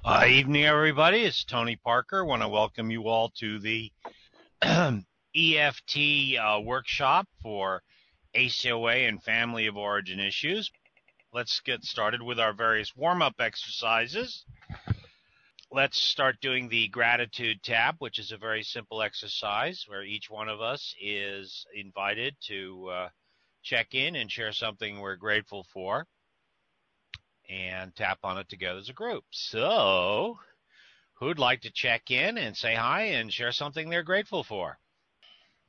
Evening, everybody. It's Tony Parker. I want to welcome you all to the EFT workshop for ACOA and Family of Origin issues. Let's get started with our various warm-up exercises. Let's start doing the gratitude tap, which is a very simple exercise where each one of us is invited to check in and share something we're grateful for, and tap on it together as a group. So, who'd like to check in and say hi and share something they're grateful for?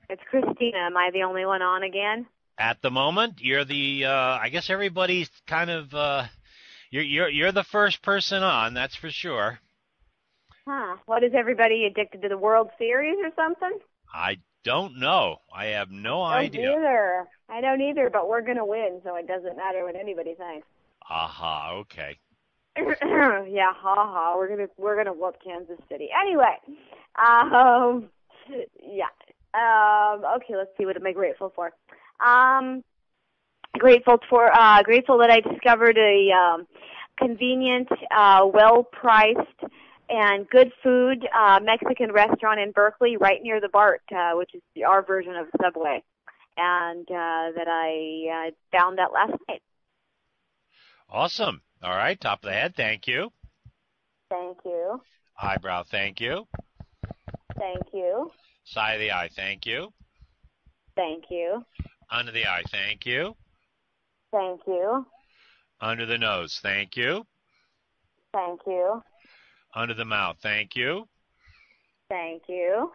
It's Christina. Am I the only one on again? At the moment, you're the. I guess everybody's kind of. You're the first person on. That's for sure. Huh? What is everybody addicted to the World Series or something? I don't know. I have no idea. Either. I don't either, but we're gonna win, so it doesn't matter what anybody thinks. Aha, okay. Yeah, haha. We're gonna whoop Kansas City. Anyway, yeah. Okay, let's see. What am I grateful for? Grateful that I discovered a convenient, well-priced, and good food Mexican restaurant in Berkeley, right near the BART, which is our version of Subway, and that I found that last night. Awesome. All right, top of the head, thank you. Thank you. Eyebrow, thank you. Thank you. Side of the eye, thank you. Thank you. Under the eye, thank you. Thank you. Under the nose, thank you. Thank you. Under the mouth, thank you. Thank you.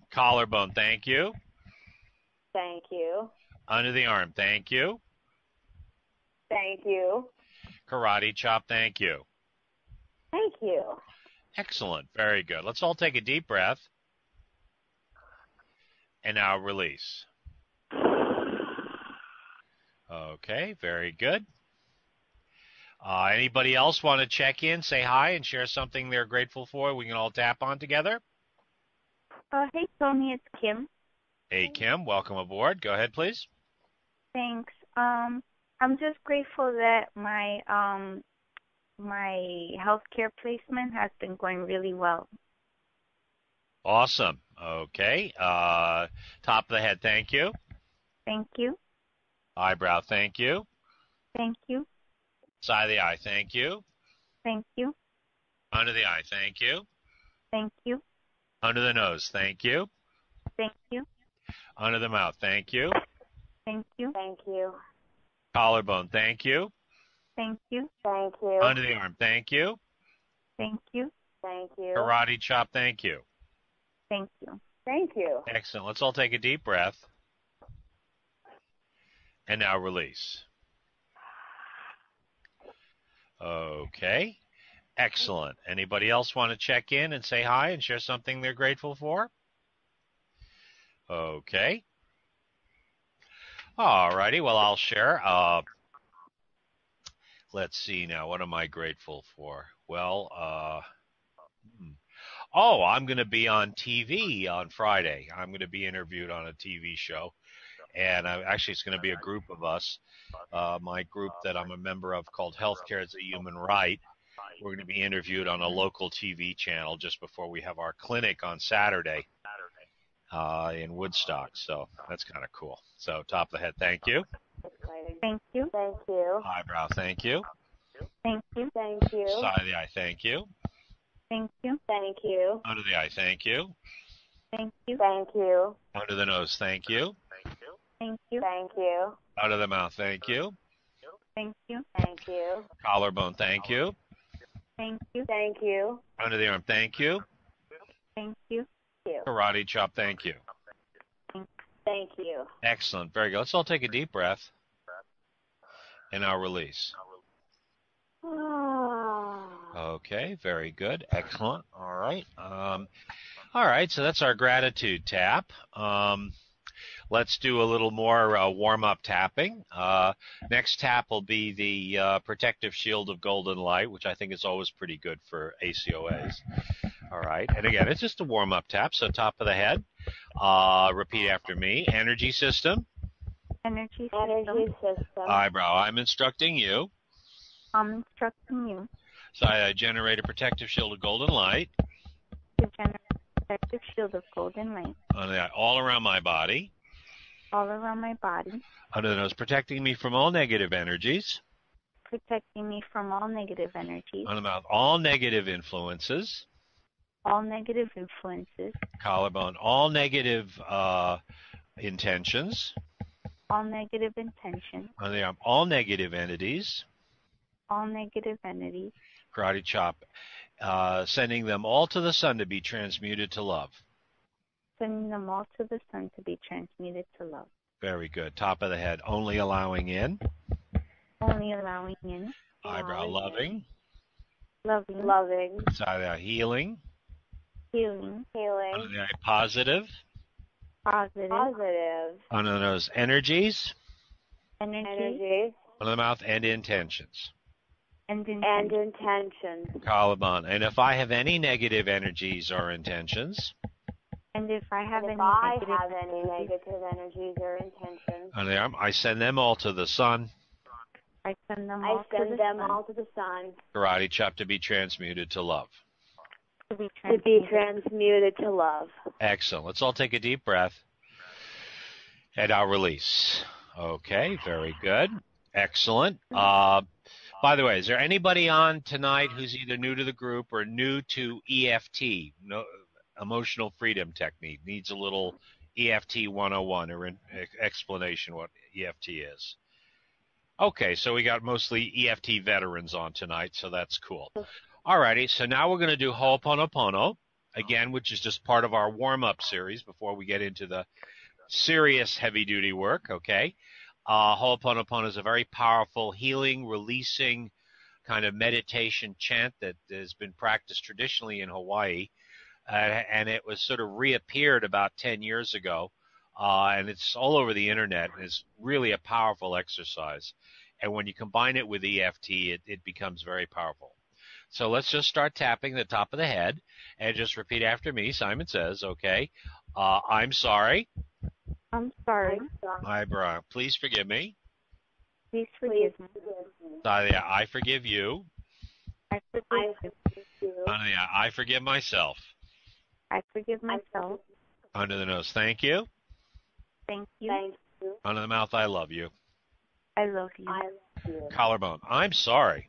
Collarbone, thank you. Thank you. Under the arm, thank you. Thank you. Karate chop, thank you. Thank you. Excellent. Very good. Let's all take a deep breath. And now release. Okay, very good. Anybody else want to check in, say hi, and share something they're grateful for we can all tap on together? Hey, Tony, it's Kim. Hey, Kim, welcome aboard. Go ahead, please. Thanks. I'm just grateful that my healthcare placement has been going really well. Awesome. Okay. Top of the head, thank you. Thank you. Eyebrow, thank you. Thank you. Side of the eye, thank you. Thank you. Under the eye, thank you. Thank you. Under the nose, thank you. Thank you. Under the mouth, thank you. Thank you. Thank you. Collarbone, thank you. Thank you. Thank you. Under the arm, thank you. Thank you. Thank you. Karate chop, thank you. Thank you. Thank you. Excellent. Let's all take a deep breath. And now release. Okay. Excellent. Anybody else want to check in and say hi and share something they're grateful for? Okay. All righty. Well, I'll share. Let's see now. What am I grateful for? Well, I'm going to be on TV on Friday. I'm going to be interviewed on a TV show. And actually, it's going to be a group of us. My group that I'm a member of called Healthcare is a Human Right. We're going to be interviewed on a local TV channel just before we have our clinic on Saturday in Woodstock. So that's kind of cool. So top of the head, thank you. Thank you. Thank you. Eyebrow, thank you. Thank you. Thank you. Side of the eye, thank you. Thank you. Thank you. Under the eye, thank you. Thank you. Thank you. Under the nose, thank you. Thank you. Thank you. Out of the mouth, thank you. Thank you. Thank you. Collarbone, thank you. Thank you. Thank you. Under the arm, thank you. Thank you. Karate chop, thank you. Thank you. Excellent. Very good. Let's all take a deep breath. And now release. Okay, very good. Excellent. All right. All right, so that's our gratitude tap. Let's do a little more warm-up tapping. Next tap will be the protective shield of golden light, which I think is always pretty good for ACOAs. All right, and again, it's just a warm-up tap, so top of the head. Repeat after me. Energy system. Energy system. Energy system. Eyebrow. I'm instructing you. I'm instructing you. So I generate a protective shield of golden light. To generate a protective shield of golden light. All around my body. All around my body. Under the nose, protecting me from all negative energies. Protecting me from all negative energies. On the mouth, all negative influences. All negative influences. Collarbone, all negative intentions. All negative intentions. On the arm, all negative entities. All negative entities. Karate chop, sending them all to the sun to be transmuted to love. Sending them all to the sun to be transmuted to love. Very good. Top of the head, only allowing in. Only allowing in. Eyebrow, loving. Loving. Loving. Side of the eye, healing. Healing. Healing. Under the eye, positive. Positive. Positive. Under the nose, energies. Energy. Energy. Under the mouth, and intentions. And And intention. Collarbone. And if I have any negative energies or intentions. And if I have If any I negative have any negative energies or intentions, Under the arm, I send them all to the sun. I send them I all to send the them sun all to the sun Karate chop to be transmuted to love. to be to be transmuted. transmuted to love. Excellent. Let's all take a deep breath. And I'll release. Okay, very good. Excellent. By the way, is there anybody on tonight who's either new to the group or new to EFT, Emotional Freedom Technique, needs a little EFT 101 or explanation what EFT is? Okay, so we got mostly EFT veterans on tonight, so that's cool. Alrighty, so now we're going to do Ho'oponopono, again, which is just part of our warm-up series before we get into the serious heavy-duty work, okay? Ho'oponopono is a very powerful healing, releasing kind of meditation chant that has been practiced traditionally in Hawaii, and it was sort of reappeared about 10 years ago, and it's all over the internet, and it's really a powerful exercise. And when you combine it with EFT, it becomes very powerful. So let's just start tapping the top of the head, and just repeat after me. Simon says, okay, I'm sorry. I'm sorry. Eyebrow, please forgive me. Please forgive me. I forgive you. I forgive you. Under the eye, I forgive myself. I forgive myself. Under the nose, thank you. Thank you. Thank you. Under the mouth, I love you. I love you. I love you. Collarbone, I'm sorry.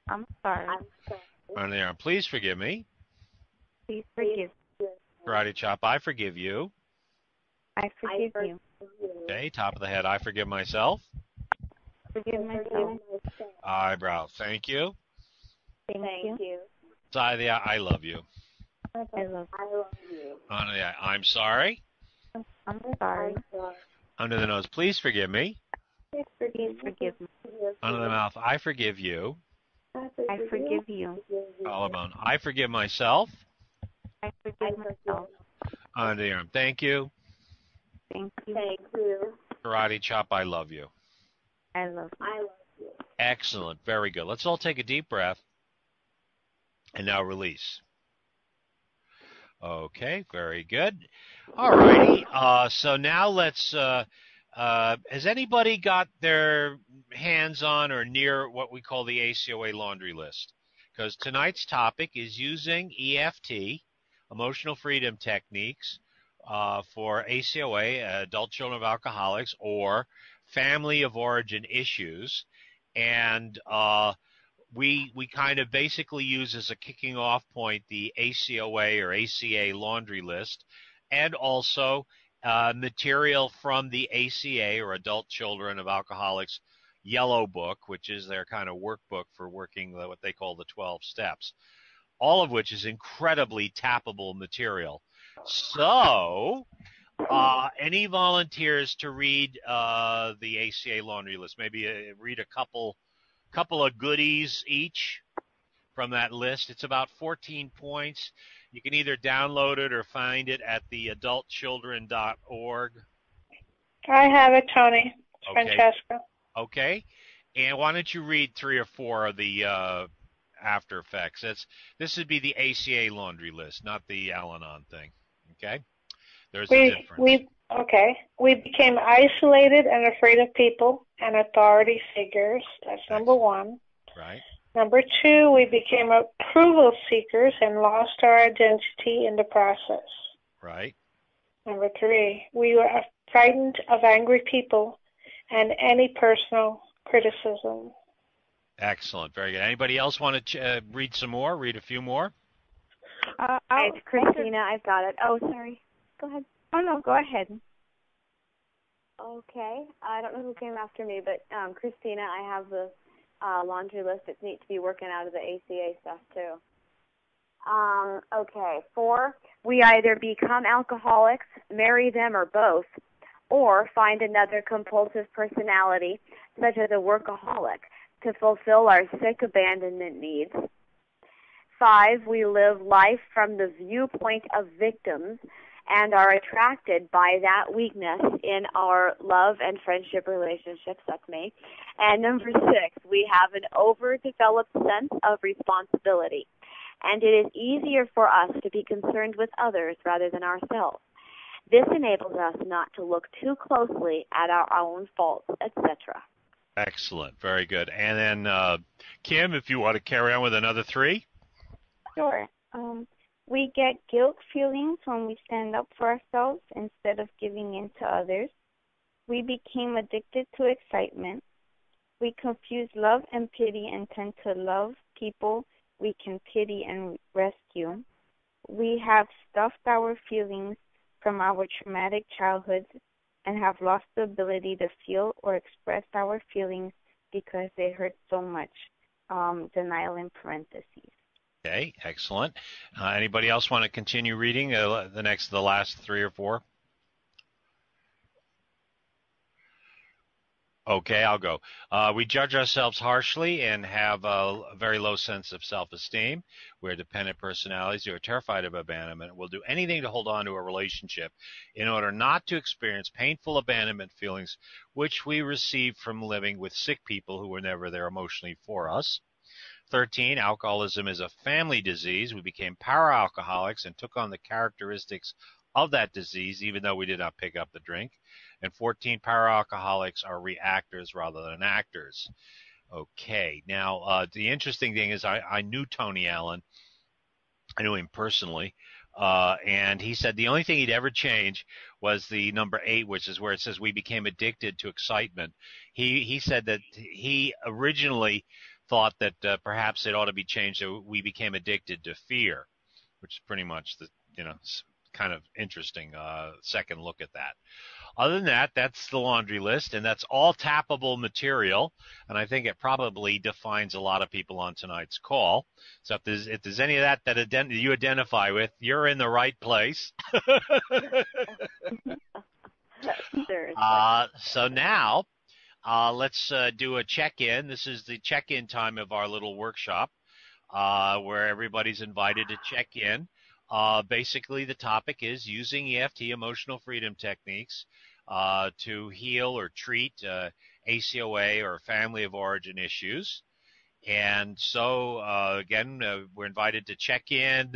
I'm sorry. I'm sorry. Under the arm, please forgive me. Please forgive me. Karate chop, I forgive you. I forgive you. Okay, top of the head, I forgive myself. Forgive myself. Eyebrow, thank you. Thank you. Side of the eye, I love you. I love you. Under the eye, I'm sorry. you. I'm sorry. Under the nose, please forgive me. Please forgive me. Under the mouth, I forgive you. I forgive you. Collarbone, I forgive myself. I forgive myself. Under the arm, thank you. Thank you. Thank you. Karate chop, I love you. I love you. I love you. Excellent. Very good. Let's all take a deep breath. And now release. Okay, very good. All righty. So now let's, has anybody got their hands on or near what we call the ACOA laundry list? Because tonight's topic is using EFT, Emotional Freedom Techniques, for ACOA, adult children of alcoholics, or family of origin issues. And we kind of basically use as a kicking off point the ACOA or ACA laundry list, and also material from the ACA or Adult Children of Alcoholics Yellow Book, which is their kind of workbook for working what they call the 12 steps, all of which is incredibly tappable material. So any volunteers to read the ACA laundry list? Maybe read a couple of goodies each from that list. It's about 14 points. You can either download it or find it at the adultchildren.org. I have it, Tony. It's Okay. Francesca. Okay. And why don't you read 3 or 4 of the after effects? This would be the ACA laundry list, not the Al-Anon thing. Okay? There's a difference. We became isolated and afraid of people and authority figures. That's number one. Right. Number 2, we became approval seekers and lost our identity in the process. Right. Number 3, we were frightened of angry people and any personal criticism. Excellent. Very good. Anybody else want to read some more? Read a few more? It's Christina. I've got it. Oh, sorry. Go ahead. Oh, no, go ahead. Okay. I don't know who came after me, but Christina, I have the laundry list. It's neat to be working out of the ACA stuff, too. Okay. 4, we either become alcoholics, marry them, or both, or find another compulsive personality, such as a workaholic, to fulfill our sick abandonment needs. 5, we live life from the viewpoint of victims and are attracted by that weakness in our love and friendship relationships. That's me. And number 6, we have an overdeveloped sense of responsibility, and it is easier for us to be concerned with others rather than ourselves. This enables us not to look too closely at our own faults, etc. Excellent. Very good. And then, Kim, if you want to carry on with another 3. Sure. We get guilt feelings when we stand up for ourselves instead of giving in to others. We became addicted to excitement. We confuse love and pity and tend to love people we can pity and rescue. We have stuffed our feelings from our traumatic childhoods and have lost the ability to feel or express our feelings because they hurt so much. Denial in parentheses. Okay, excellent. Anybody else want to continue reading the last 3 or 4? Okay, I'll go. We judge ourselves harshly and have a very low sense of self-esteem. We're dependent personalities who are terrified of abandonment. We'll do anything to hold on to a relationship in order not to experience painful abandonment feelings, which we receive from living with sick people who were never there emotionally for us. 13, alcoholism is a family disease. We became para-alcoholics and took on the characteristics of that disease, even though we did not pick up the drink. And 14, para-alcoholics are reactors rather than actors. Okay, now the interesting thing is I knew Tony Allen. I knew him personally. And he said the only thing he'd ever change was the number 8, which is where it says we became addicted to excitement. He said that he originally thought that perhaps it ought to be changed so we became addicted to fear, which is pretty much the, kind of interesting second look at that. Other than that, that's the laundry list, and that's all tappable material, and I think it probably defines a lot of people on tonight's call. So if there's any of that you identify with, you're in the right place. So now, let's do a check-in. This is the check-in time of our little workshop where everybody's invited to check in. Basically, the topic is using EFT, emotional freedom techniques, to heal or treat ACOA or family of origin issues. And so, again, we're invited to check in,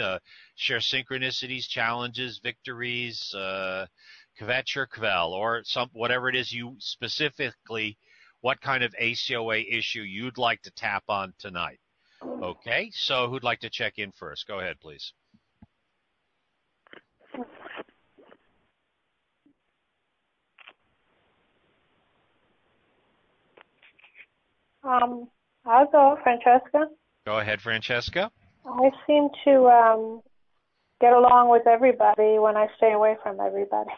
share synchronicities, challenges, victories, kvetch or kvel, or whatever it is you specifically, what kind of ACOA issue you'd like to tap on tonight. Okay, so who'd like to check in first? Go ahead, please. I'll go, Francesca. Go ahead, Francesca. I seem to get along with everybody when I stay away from everybody.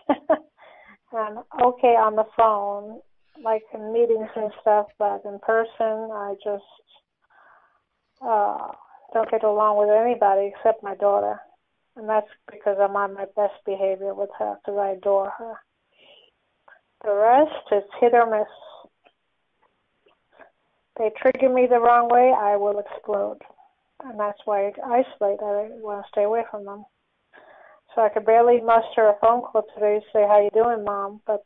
I'm okay on the phone, like in meetings and stuff, but in person, I just don't get along with anybody except my daughter. And that's because I'm on my best behavior with her, because I adore her. The rest is hit or miss. They trigger me the wrong way, I will explode. And that's why I isolate. I want to stay away from them. So I could barely muster a phone call today to say, how you doing, Mom? But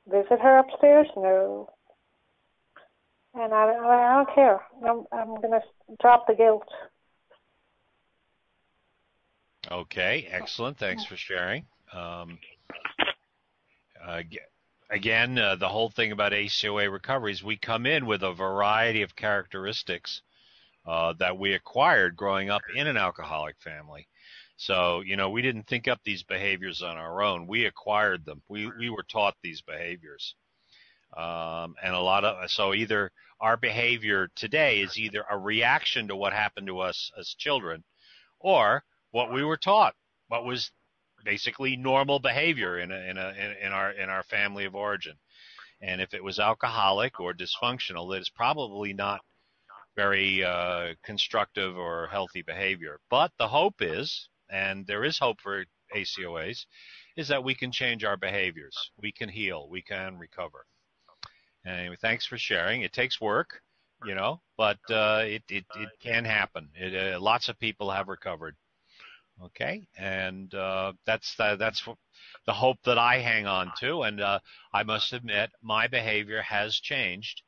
visit her upstairs? No. And I don't care. I'm going to drop the guilt. Okay, excellent. Thanks for sharing. Again, the whole thing about ACOA recovery is we come in with a variety of characteristics that we acquired growing up in an alcoholic family. So, you know, we didn't think up these behaviors on our own. We acquired them. We were taught these behaviors. And a lot of, so either our behavior today is either a reaction to what happened to us as children or what we were taught, what was basically normal behavior in our family of origin. And if it was alcoholic or dysfunctional, it is probably not very constructive or healthy behavior. But the hope is, and there is hope for ACOAs, is that we can change our behaviors. We can heal. We can recover. Anyway, thanks for sharing. It takes work, you know, but it can happen. Lots of people have recovered. Okay, and that's the hope that I hang on to. And I must admit, my behavior has changed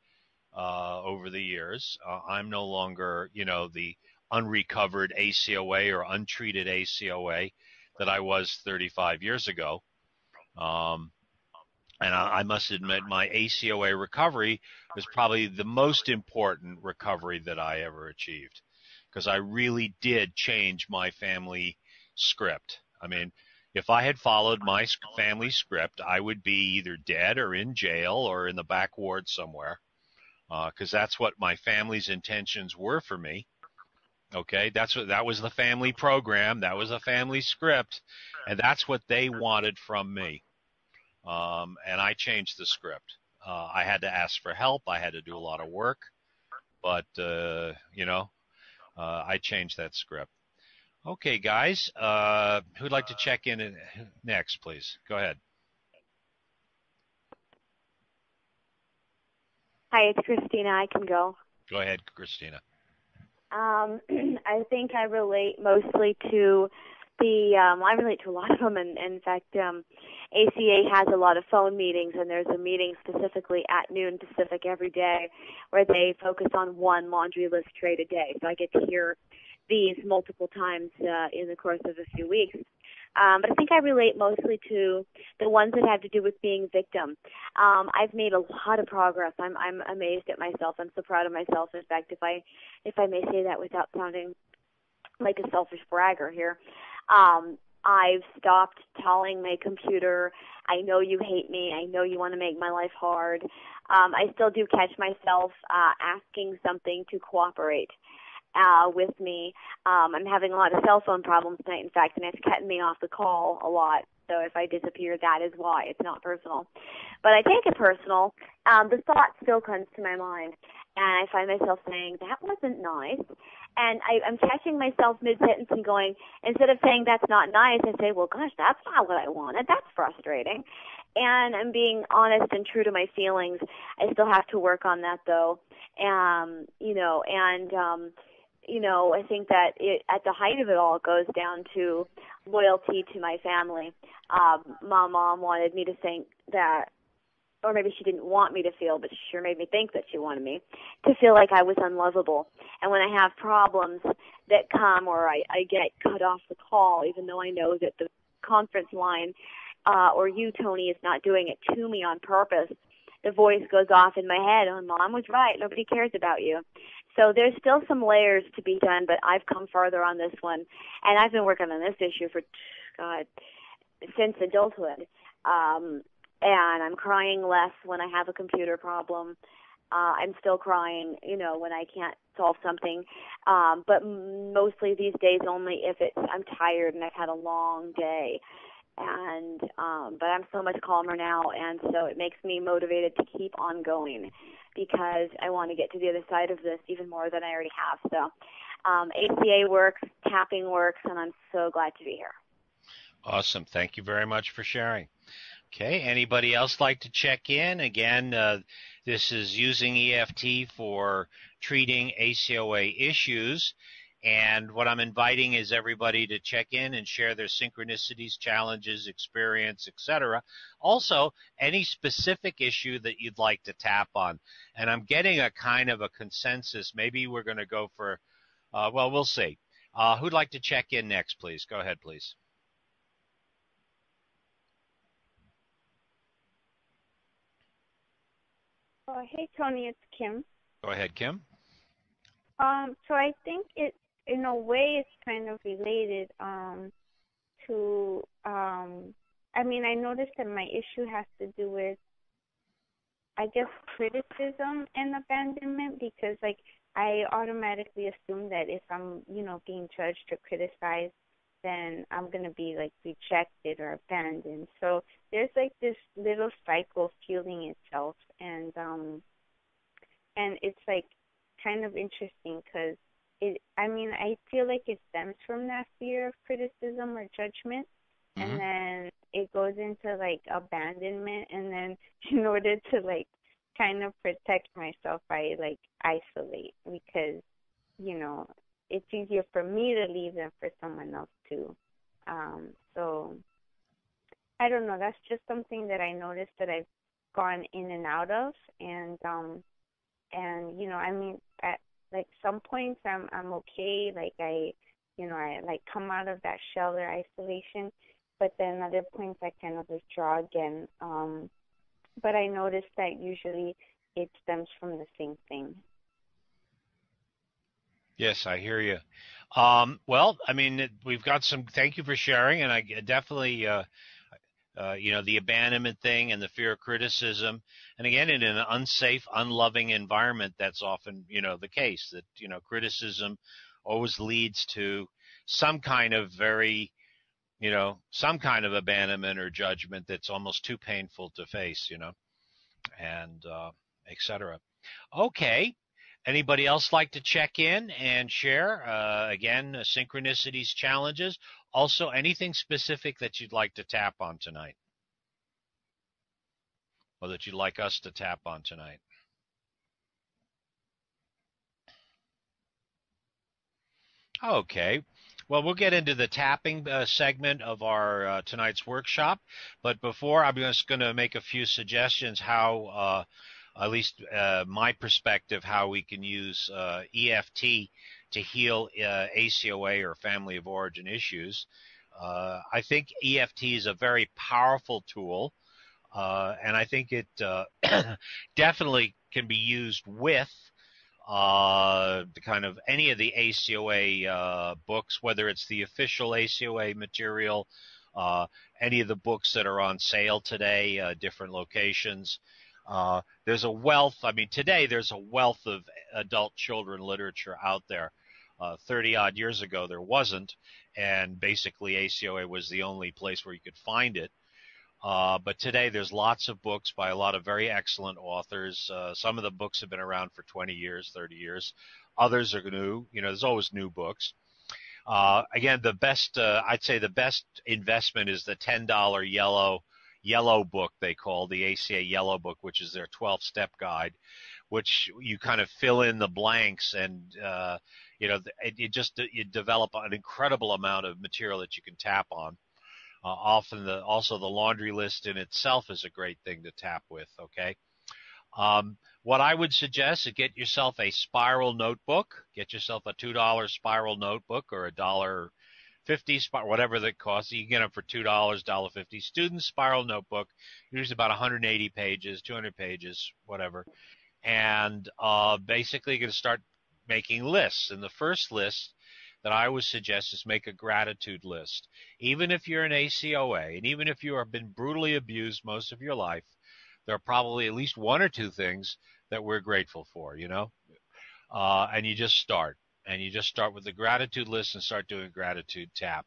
over the years. I'm no longer, you know, the unrecovered ACOA or untreated ACOA that I was 35 years ago. And I must admit, my ACOA recovery was probably the most important recovery that I ever achieved, because I really did change my family script. I mean, if I had followed my family script, I would be either dead or in jail or in the back ward somewhere, because that's what my family's intentions were for me. Okay, that was the family program, that was a family script, and that's what they wanted from me. And I changed the script. I had to ask for help. I had to do a lot of work, but you know, I changed that script. Okay, guys, who'd like to check in next, please? Go ahead. Hi, it's Christina. I can go. Go ahead, Christina. I think I relate mostly to I relate to a lot of them, and in fact, ACA has a lot of phone meetings, and there's a meeting specifically at noon Pacific every day where they focus on one laundry list trade a day. So I get to hear these multiple times in the course of a few weeks. But I think I relate mostly to the ones that have to do with being victim. I've made a lot of progress. I'm amazed at myself. I'm so proud of myself. In fact, if I may say that without sounding like a selfish bragger here, I've stopped telling my computer, I know you hate me, I know you want to make my life hard. I still do catch myself asking something to cooperate with me. I'm having a lot of cell phone problems tonight, in fact, and it's cutting me off the call a lot. So if I disappear, that is why. It's not personal. But I take it personal. The thought still comes to my mind, and I find myself saying, that wasn't nice. And I'm catching myself mid-sentence and going, instead of saying that's not nice, I say, well, gosh, that's not what I wanted. That's frustrating. And I'm being honest and true to my feelings. I still have to work on that, though. I think that at the height of it all, it goes down to loyalty to my family. My mom wanted me to think that, or maybe she didn't want me to feel, but she sure made me think that she wanted me to feel like I was unlovable. And when I have problems that come, or I get cut off the call, even though I know that the conference line or you, Tony, is not doing it to me on purpose, the voice goes off in my head, oh, Mom was right, nobody cares about you. So there's still some layers to be done, but I've come farther on this one. And I've been working on this issue for, since adulthood. And I'm crying less when I have a computer problem. I'm still crying, when I can't solve something. But mostly these days only if I'm tired and I've had a long day. And but I'm so much calmer now, and so it makes me motivated to keep on going because I want to get to the other side of this even more than I already have. So ACA works, tapping works, and I'm so glad to be here. Awesome. Thank you very much for sharing. Okay, anybody else like to check in? Again, this is using EFT for treating ACOA issues. And what I'm inviting is everybody to check in and share their synchronicities, challenges, experience, etc. Also, any specific issue that you'd like to tap on. And I'm getting a kind of a consensus. Maybe we're going to go for, well, we'll see. Who'd like to check in next, please? Go ahead, please. Hey, Tony, it's Kim. Go ahead, Kim. So I think it, in a way, it's kind of related to. I mean, I noticed that my issue has to do with, I guess, criticism and abandonment, because like I automatically assume that if I'm, being judged or criticized, then I'm gonna be like rejected or abandoned. So there's like this little cycle fueling itself, and it's like kind of interesting because I feel like it stems from that fear of criticism or judgment, and then it goes into like abandonment, and then in order to like kind of protect myself, I like isolate, because it's easier for me to leave than for someone else to. So I don't know, that's just something that I noticed that I've gone in and out of, and I mean, at like some points I'm okay, like I like come out of that shell or isolation, but then other points I kind of withdraw again. But I noticed that usually it stems from the same thing. Yes, I hear you. Well, I mean, we've got some. Thank you for sharing, and I definitely, the abandonment thing and the fear of criticism, and again, in an unsafe, unloving environment, that's often, the case. That criticism always leads to some kind of some kind of abandonment or judgment that's almost too painful to face, and etc. Okay. Anybody else like to check in and share? Again, synchronicities, challenges. Also, anything specific that you'd like to tap on tonight, or that you'd like us to tap on tonight? Okay. Well, we'll get into the tapping segment of our tonight's workshop. But before, I'm just going to make a few suggestions how, at least my perspective, how we can use EFT to heal ACOA or family of origin issues. I think EFT is a very powerful tool, and I think it definitely can be used with the kind of any of the ACOA books, whether it's the official ACOA material, any of the books that are on sale today, different locations. There's a wealth. I mean, today there's a wealth of adult children literature out there. 30 odd years ago there wasn't, and basically ACOA was the only place where you could find it. But today there's lots of books by a lot of very excellent authors. Some of the books have been around for 20 years, 30 years. Others are new. There's always new books. Again, I'd say the best investment is the $10 yellow book they call the ACA Yellow Book, which is their 12-step guide, which you kind of fill in the blanks, and you develop an incredible amount of material that you can tap on. Often also the laundry list in itself is a great thing to tap with, okay? What I would suggest is get yourself a spiral notebook. Get yourself a $2 spiral notebook or a $1.50, whatever that costs. You can get them for $2, $1.50. Student spiral notebook, usually about 180 pages, 200 pages, whatever. And basically you're going to start making lists. And the first list that I would suggest is make a gratitude list. Even if you're an ACOA, and even if you have been brutally abused most of your life, there are probably at least one or two things that we're grateful for, and you just start. And you just start with the gratitude list and start doing gratitude tap.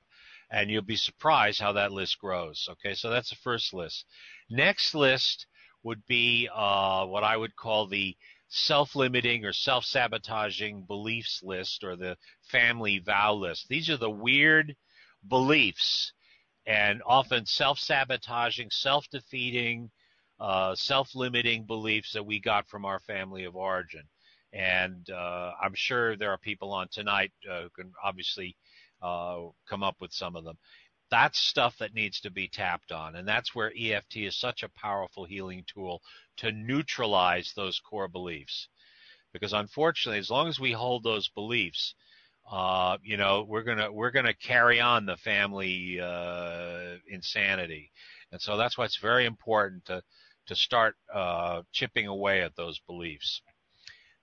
And you'll be surprised how that list grows. Okay, so that's the first list. Next list would be what I would call the self-limiting or self-sabotaging beliefs list, or the family vow list. These are the weird beliefs, and often self-sabotaging, self-defeating, self-limiting beliefs that we got from our family of origin. And I'm sure there are people on tonight who can obviously come up with some of them. That's stuff that needs to be tapped on, and that's where EFT is such a powerful healing tool to neutralize those core beliefs. Because unfortunately, as long as we hold those beliefs, we're gonna carry on the family insanity, and so that's why it's very important to start chipping away at those beliefs.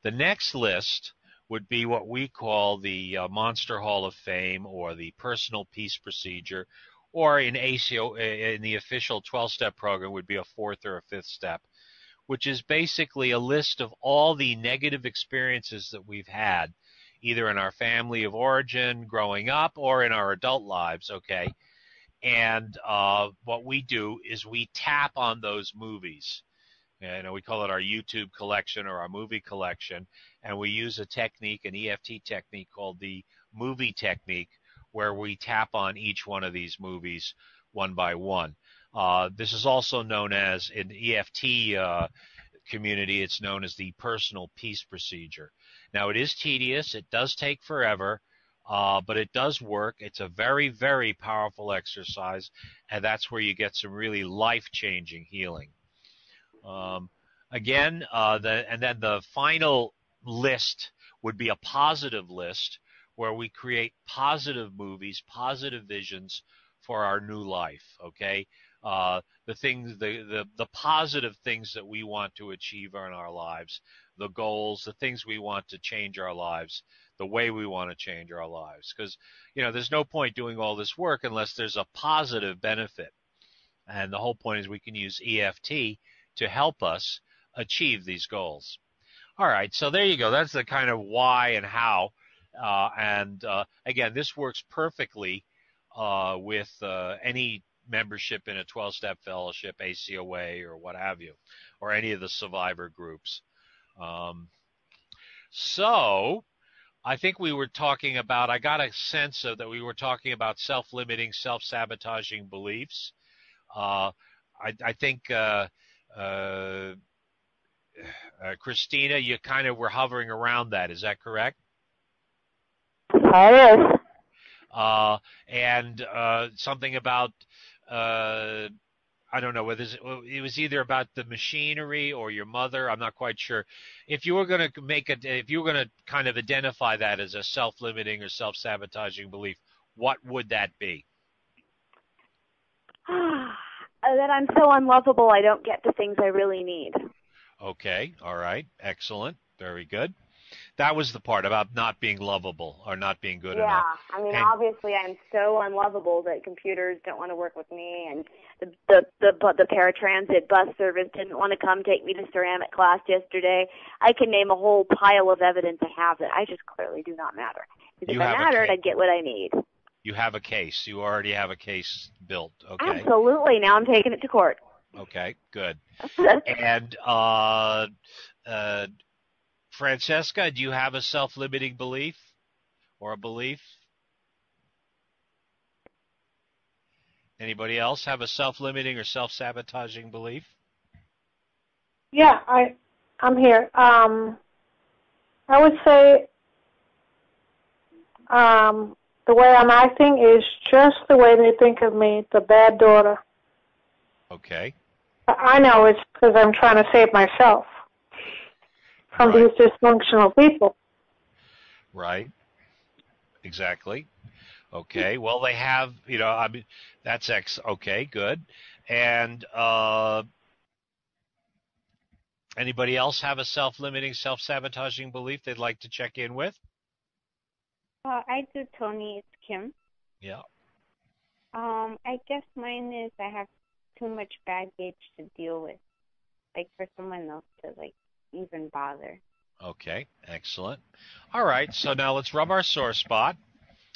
The next list would be what we call the Monster Hall of Fame, or the Personal Peace Procedure, or in ACOA, in the official 12-step program, would be a fourth or a fifth step, which is basically a list of all the negative experiences that we've had, either in our family of origin, growing up, or in our adult lives, okay? And what we do is we tap on those movies. And we call it our YouTube collection or our movie collection, and we use a technique, an EFT technique called the movie technique, where we tap on each one of these movies one by one. This is also known as, in EFT community, it's known as the Personal Peace Procedure. Now, it is tedious. It does take forever, but it does work. It's a very, very powerful exercise, and that's where you get some really life-changing healing. Again, and then the final list would be a positive list, where we create positive movies, positive visions for our new life. Okay, the things, the positive things that we want to achieve in our lives, the goals, the things we want to change our lives, the way we want to change our lives. Because there's no point doing all this work unless there's a positive benefit. And the whole point is we can use EFT to help us achieve these goals. All right, so there you go. That's the kind of why and how. Again, this works perfectly with any membership in a 12-step fellowship, ACOA, or what have you, or any of the survivor groups. So I think we were talking about, I got a sense of that we were talking about self-limiting, self-sabotaging beliefs. I think Christina, you kind of were hovering around that. Is that correct? That is. And something about, I don't know whether it was either about the machinery or your mother. I'm not quite sure. If you were going to if you were going to kind of identify that as a self-limiting or self-sabotaging belief, what would that be? That I'm so unlovable, I don't get the things I really need. Okay, all right, excellent, very good. That was the part about not being lovable or not being good enough. Yeah, I mean, obviously I'm so unlovable that computers don't want to work with me, and the paratransit bus service didn't want to come take me to ceramic class yesterday. I can name a whole pile of evidence I have that I just clearly do not matter. Because if I mattered, I'd get what I need. You have a case. You already have a case built. Okay. Absolutely. Now I'm taking it to court. Okay, good. And Francesca, do you have a self-limiting belief or a belief? Anybody else have a self-limiting or self-sabotaging belief? Yeah, I'm here. I would say the way I'm acting is just the way they think of me, the bad daughter. Okay. I know it's because I'm trying to save myself from these dysfunctional people. Right. Exactly. Okay. Well, they have, I mean, that's okay, good. And anybody else have a self-limiting, self-sabotaging belief they'd like to check in with? I do, Tony. It's Kim. Yeah. I guess mine is I have too much baggage to deal with, like for someone else to even bother. Okay, excellent. All right, so now let's rub our sore spot.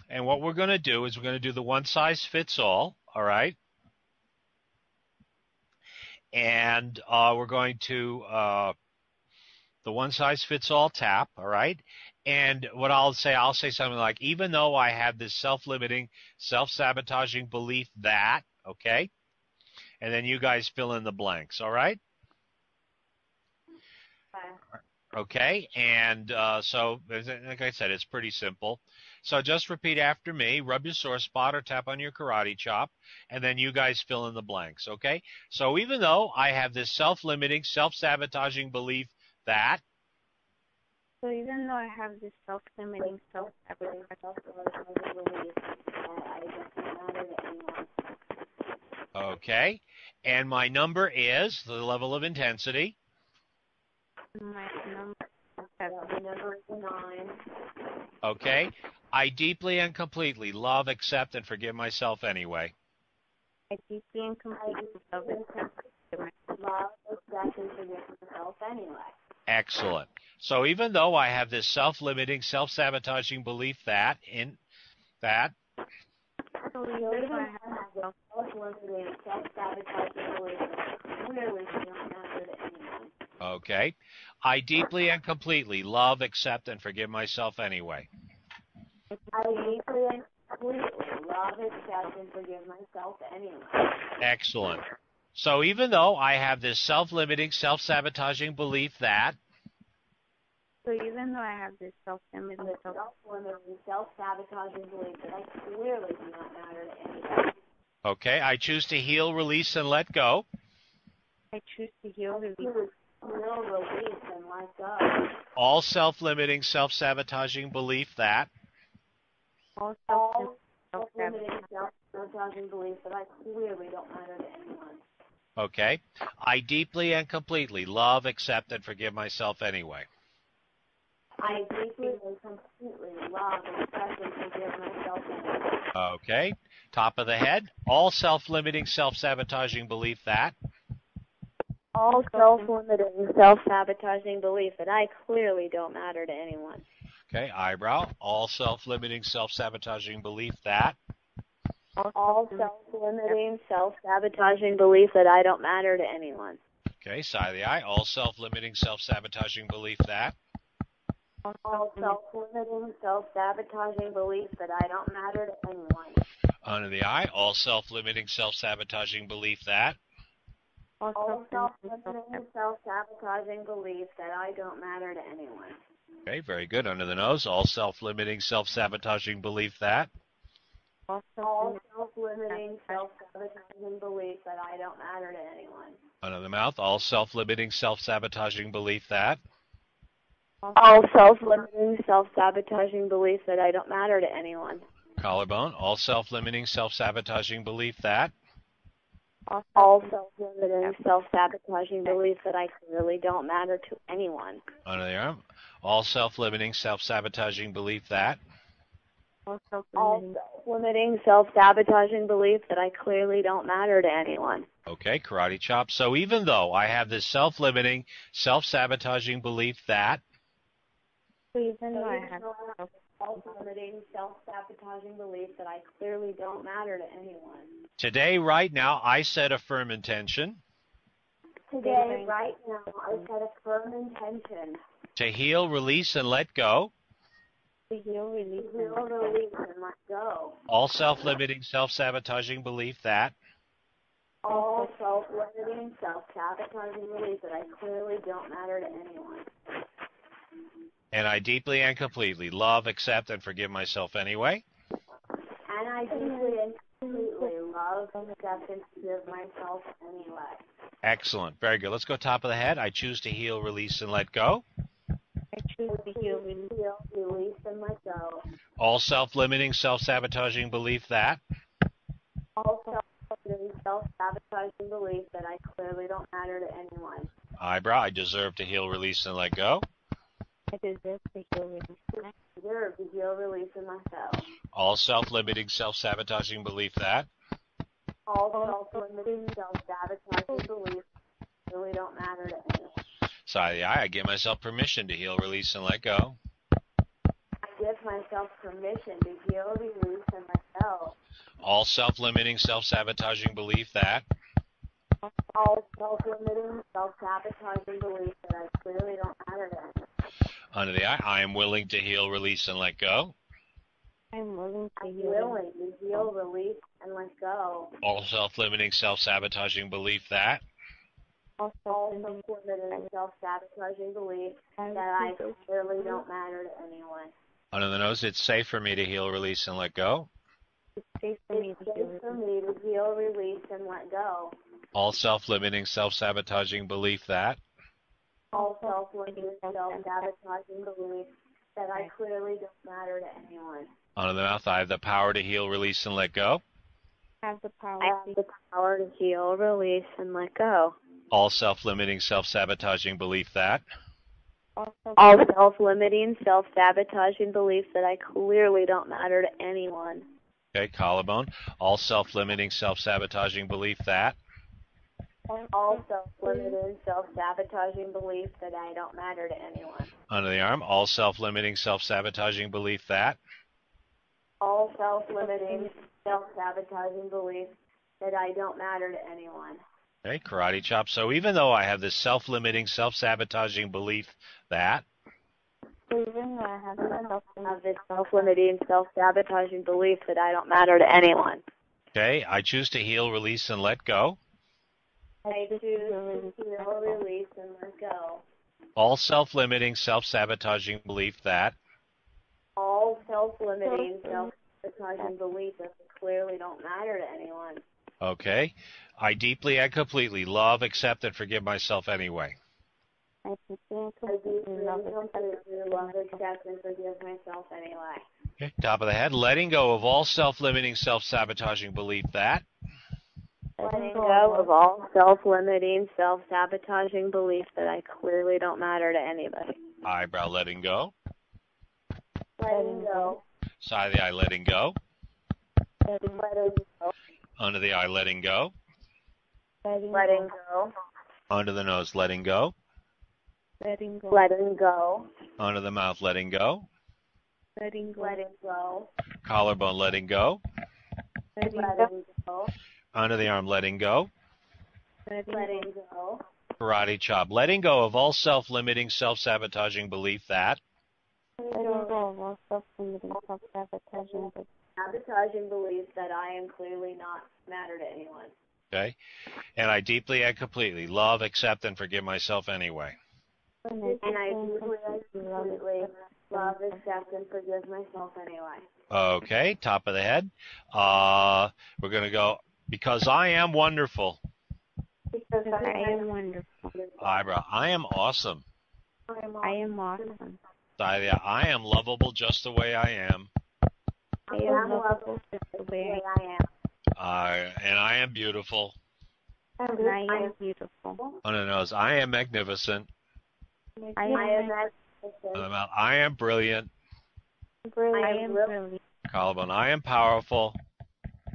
And what we're going to do is we're going to do the one-size-fits-all, all right? And we're going to the one-size-fits-all tap, all right? And what I'll say something like, even though I have this self-limiting, self-sabotaging belief that, okay? And then you guys fill in the blanks, all right? Okay, and so, like I said, it's pretty simple. So just repeat after me, rub your sore spot or tap on your karate chop, and then you guys fill in the blanks, okay? So even though I have this self-limiting, self-sabotaging belief that... So even though I have this self-limiting, self-sabotaging belief that I don't matter to anyone. Okay, and my number is the level of intensity. My number is 9. Okay. I deeply and completely love, accept, and forgive myself anyway. I deeply and completely love, accept, and forgive myself anyway. Excellent. So even though I have this self-limiting, self-sabotaging belief that So even though I have this self-limiting, self-sabotaging belief that clearly don't matter to anyone. Okay. I deeply and completely love, accept, and forgive myself anyway. I deeply and completely love, accept, and forgive myself anyway. Excellent. So even though I have this self-limiting, self-sabotaging belief that So even though I have this self-limiting, self-sabotaging belief that I clearly do not matter to anyone. okay, I choose to heal, release, and let go. I choose to heal, release, and let go. All self-limiting, self-sabotaging belief that All self-limiting, self-sabotaging belief that I clearly don't matter to anyone. okay, I deeply and completely love, accept, and forgive myself anyway. I deeply and completely love, accept, and forgive myself anyway. Okay, top of the head, all self-limiting, self-sabotaging belief that All self-limiting, self-sabotaging belief that I clearly don't matter to anyone. okay, eyebrow, all self-limiting, self-sabotaging belief that All self-limiting, self-sabotaging belief that I don't matter to anyone. okay, side of the eye, all self-limiting, self-sabotaging belief that All self-limiting, self-sabotaging belief that I don't matter to anyone. under the eye, all self-limiting, self-sabotaging belief that All self-limiting, self-sabotaging belief that I don't matter to anyone. okay, very good, under the nose, all self-limiting, self-sabotaging belief that All self-limiting, self-sabotaging belief that I don't matter to anyone. under the mouth, all self-limiting, self-sabotaging belief that All self-limiting, self-sabotaging belief that I don't matter to anyone. collarbone, all self-limiting, self-sabotaging belief that All self-limiting, self-sabotaging belief that I clearly don't matter to anyone. under the arm, all self-limiting, self-sabotaging belief that All self-limiting, self-sabotaging belief that I clearly don't matter to anyone. okay, karate chop. So even though I have this self-limiting, self-sabotaging belief that So even though I have self-limiting, self-sabotaging belief that I clearly don't matter to anyone. today, right now, I set a firm intention Today, right now, I set a firm intention to heal, release, and let go to heal, release, to heal, release, and let go. all self-limiting, self-sabotaging belief that All self-limiting, self-sabotaging belief that I clearly don't matter to anyone. and I deeply and completely love, accept, and forgive myself anyway. And I deeply and completely love, accept, and forgive myself anyway. Excellent. Very good. Let's go top of the head. I choose to heal, release, and let go I choose to heal, release, and let go. all self-limiting, self-sabotaging belief that All self-limiting, self-sabotaging belief that I clearly don't matter to anyone. eyebrow, I deserve to heal, release, and let go I deserve to heal, release, I deserve to heal, release, and let go. all self-limiting, self-sabotaging belief that All self-limiting, self-sabotaging beliefs really don't matter to anyone. side of the eye, I give myself permission to heal, release, and let go I give myself permission to heal, release, and let go. all self-limiting, self-sabotaging belief that All self-limiting, self-sabotaging beliefs that I clearly don't matter to anyone. under the eye, I am willing to heal, release, and let go I'm willing to I'm heal, willing to heal, release, and let go. all self-limiting, self-sabotaging belief that All self-limiting, self-sabotaging beliefs that I clearly don't matter to anyone. under the nose, it's safe for me to heal, release, and let go It's safe for me It's to safe heal, for me to heal, release, and let go. all self-limiting, self-sabotaging belief that All self-limiting, self-sabotaging beliefs that I clearly don't matter to anyone. under the mouth, I have the power to heal, release, and let go have the power I have the power to heal, release, and let go. all self-limiting, self-sabotaging belief that All self-limiting, self-sabotaging beliefs that I clearly don't matter to anyone. Okay, collarbone. All self-limiting, self-sabotaging belief that. All self-limiting, self-sabotaging beliefs that I don't matter to anyone. Under the arm. All self-limiting, self-sabotaging belief that. All self-limiting, self-sabotaging beliefs that I don't matter to anyone. Okay, karate chop. So even though I have this self-limiting, self-sabotaging belief that. Even though I have this self-limiting, self-sabotaging belief that I don't matter to anyone. Okay, I choose to heal, release, and let go. I choose to heal, release, and let go. All self-limiting, self-sabotaging belief that. All self-limiting, self-sabotaging beliefs that clearly don't matter to anyone. Okay. I deeply and completely love, accept, and forgive myself anyway. I deeply love, accept, and forgive myself anyway. Okay. Top of the head. Letting go of all self-limiting, self-sabotaging belief that. Letting go of all self-limiting, self-sabotaging beliefs that I clearly don't matter to anybody. Eyebrow letting go. Letting go. Side of the eye letting go. Letting go. Under the eye letting go. Letting go. Under the nose letting go. Letting go. Letting go. Under the mouth letting go. Letting go. Letting go. Collarbone letting go. Letting go. Under the arm letting go. Letting go. Karate chop. Letting go of all self-limiting, self-sabotaging belief that. Letting go of all self-limiting, self-sabotaging beliefs that I am clearly not matter to anyone. Okay. And I deeply and completely love, accept, and forgive myself anyway. And I deeply and completely love, accept, and forgive myself anyway. Okay. Top of the head. We're going to go, because I am wonderful. Because I am wonderful. Eyebrow. I am awesome. I am awesome. I am lovable just the way I am. I am lovable just the way I am. And I am beautiful. And I am beautiful. On the nose, I am magnificent. I am magnificent. On the mouth, I am brilliant. I am brilliant. Collarbone, I am powerful.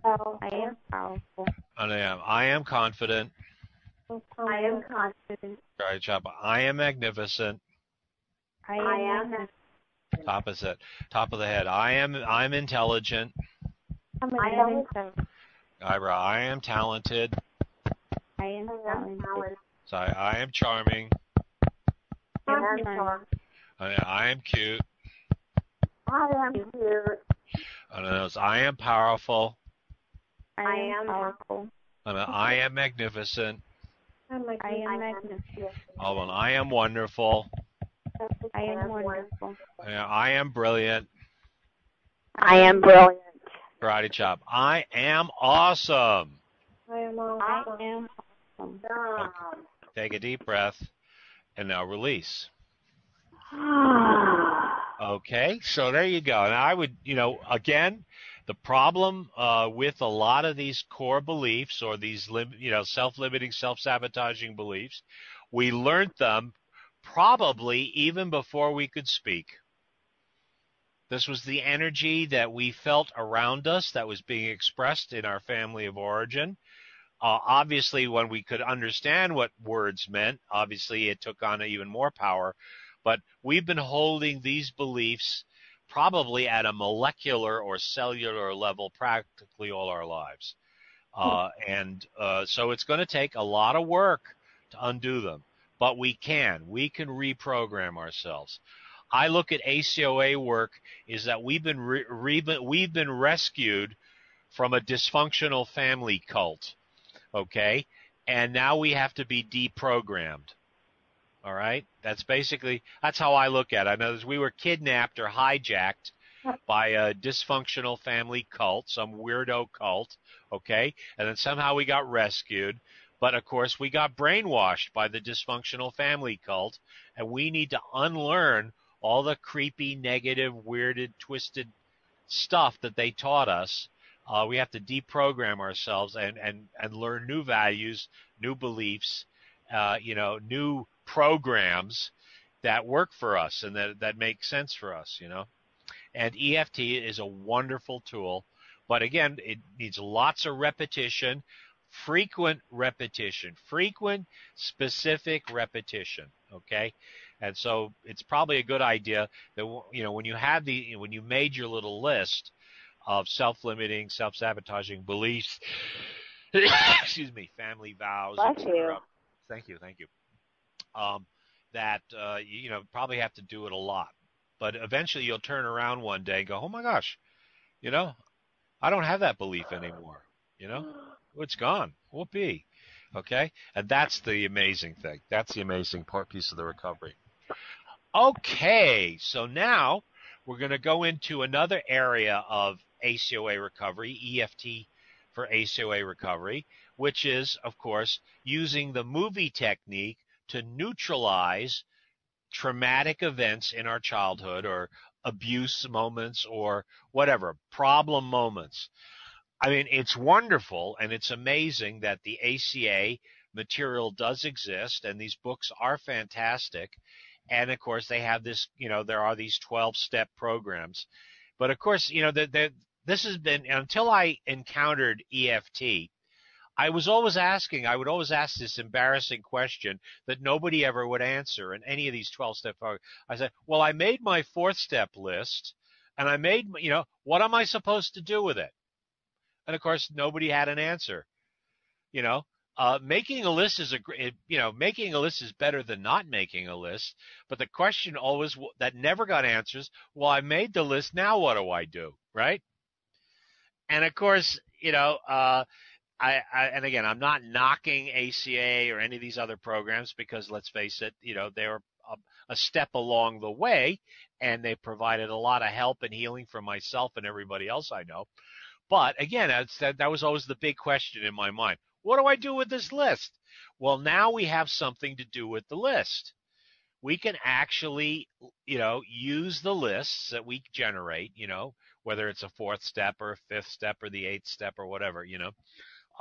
I am powerful. On the arm, I am confident. I am confident. Karate chop, I am magnificent. I am magnificent. Opposite. Top of the head, I'm intelligent. I am intelligent. Eyebrow, I am talented. I am talented. Sorry, I am charming. I am charming. I am cute. I am cute. On the nose, I am powerful. I am powerful. I am magnificent. I am magnificent. I am wonderful. I am wonderful. I am brilliant. I am brilliant. Karate chop. I am awesome. I am awesome. I am awesome. Okay. Take a deep breath and now release. Okay, so there you go. And I would, again, the problem with a lot of these core beliefs or these, self-limiting, self-sabotaging beliefs, we learned them probably even before we could speak. This was the energy that we felt around us that was being expressed in our family of origin. Obviously, when we could understand what words meant, obviously it took on even more power. But we've been holding these beliefs probably at a molecular or cellular level practically all our lives. So it's going to take a lot of work to undo them. But we can reprogram ourselves. I look at ACOA work is that we've been rescued from a dysfunctional family cult, okay? And now we have to be deprogrammed. All right? That's how I look at it. I know we were kidnapped or hijacked by a dysfunctional family cult, some weirdo cult, okay? And then somehow we got rescued. But, of course, we got brainwashed by the dysfunctional family cult, and we need to unlearn all the creepy, negative, weirded, twisted stuff that they taught us. We have to deprogram ourselves and learn new values, new beliefs, new programs, that work for us and that make sense for us, And EFT is a wonderful tool, but again, it needs lots of repetition, frequent specific repetition, okay? And so it's probably a good idea that, when you made your little list of self-limiting, self-sabotaging beliefs, excuse me, family vows, etc. Thank you. That probably have to do it a lot, but eventually you'll turn around one day and go, oh my gosh, I don't have that belief anymore. It's gone. Whoopee. Okay, and that's the amazing thing. That's the amazing piece of the recovery. Okay, so now we're going to go into another area of ACOA recovery, EFT for ACOA recovery, which is, of course, using the movie technique to neutralize traumatic events in our childhood, or abuse moments, or whatever, problem moments. I mean, it's wonderful and it's amazing that the ACA material does exist, and these books are fantastic. And of course, they have this, there are these 12-step programs. But of course, this has been, until I encountered EFT, I would always ask this embarrassing question that nobody ever would answer in any of these 12-step programs. I said, well, I made my 4th-step list, and I made, what am I supposed to do with it? And of course, nobody had an answer. Making a list is making a list is better than not making a list. But the question always that never got answers, well, I made the list, now what do I do, right? And of course, and again, I'm not knocking ACA or any of these other programs, because let's face it, they're a step along the way, and they provided a lot of help and healing for myself and everybody else I know. But again, that was always the big question in my mind. What do I do with this list? Well, now we have something to do with the list. We can actually, use the lists that we generate, whether it's a 4th step or a 5th step or the 8th step or whatever,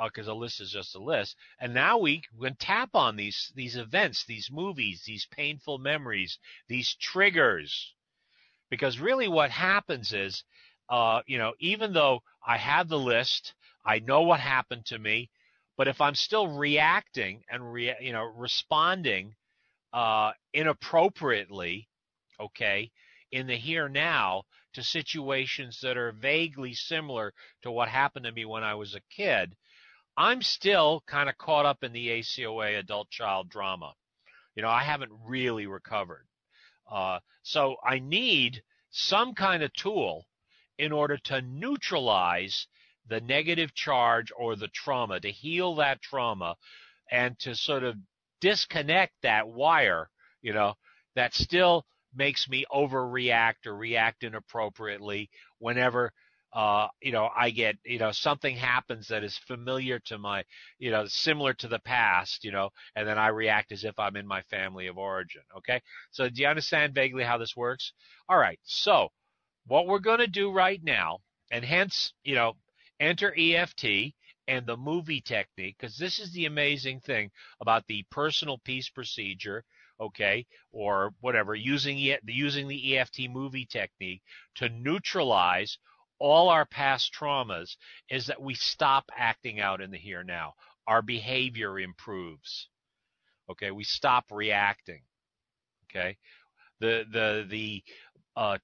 because a list is just a list. And now we can tap on these events, these movies, these painful memories, these triggers. Because really what happens is, even though I have the list, I know what happened to me, but if I'm still reacting and responding inappropriately, okay, in the here now to situations that are vaguely similar to what happened to me when I was a kid, I'm still kind of caught up in the ACOA adult child drama. I haven't really recovered. So I need some kind of tool in order to neutralize the negative charge or the trauma, to heal that trauma, and to sort of disconnect that wire, that still makes me overreact or react inappropriately whenever I get, something happens that is familiar to my, similar to the past, and then I react as if I'm in my family of origin. Okay. So do you understand vaguely how this works? All right. So what we're going to do right now, and hence, enter EFT and the movie technique, because this is the amazing thing about the personal peace procedure, okay, or whatever, using the EFT movie technique to neutralize all our past traumas, is that we stop acting out in the here now. Our behavior improves. Okay, we stop reacting. Okay, the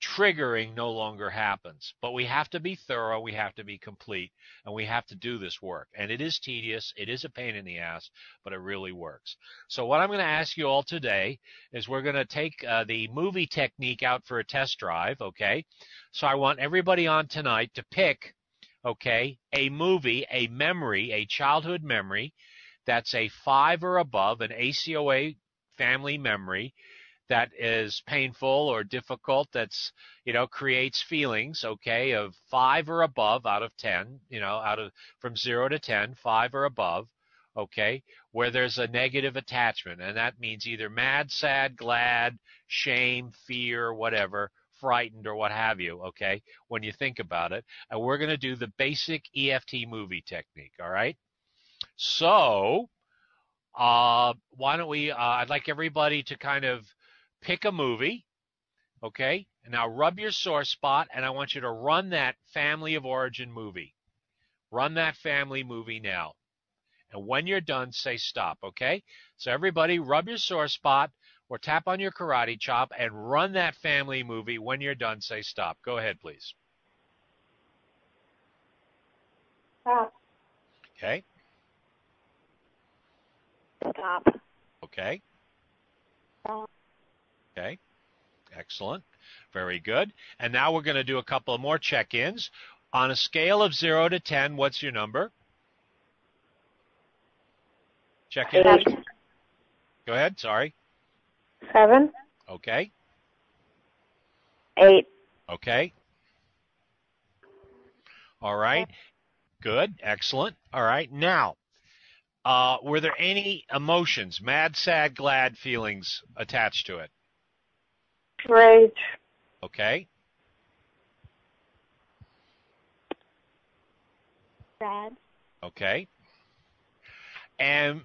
triggering no longer happens. But we have to be thorough, we have to be complete, and we have to do this work. And it is tedious, it is a pain in the ass, but it really works. So what I'm going to ask you all today is we're going to take the movie technique out for a test drive, okay? So I want everybody on tonight to pick, okay, a movie, a memory, a childhood memory that's a 5 or above, an ACOA family memory, that is painful or difficult, that's, creates feelings, okay, of 5 or above out of 10, from 0 to 10, 5 or above, okay, where there's a negative attachment. And that means either mad, sad, glad, shame, fear, whatever, frightened, or what have you, okay, when you think about it. And we're going to do the basic EFT movie technique, all right? So, why don't we, I'd like everybody to kind of pick a movie, okay? And now rub your sore spot, and I want you to run that family of origin movie. Run that family movie now. And when you're done, say stop, okay? So everybody rub your sore spot or tap on your karate chop and run that family movie. When you're done, say stop. Go ahead, please. Stop. Okay. Stop. Okay. Stop. Okay. Excellent. Very good. And now we're going to do a couple of more check-ins. On a scale of 0 to 10, what's your number? Check in. 8. Go ahead. Sorry. 7. Okay. 8. Okay. All right. Good. Excellent. All right. Now, were there any emotions, mad, sad, glad feelings attached to it? Rage. Okay. Sad. Okay. And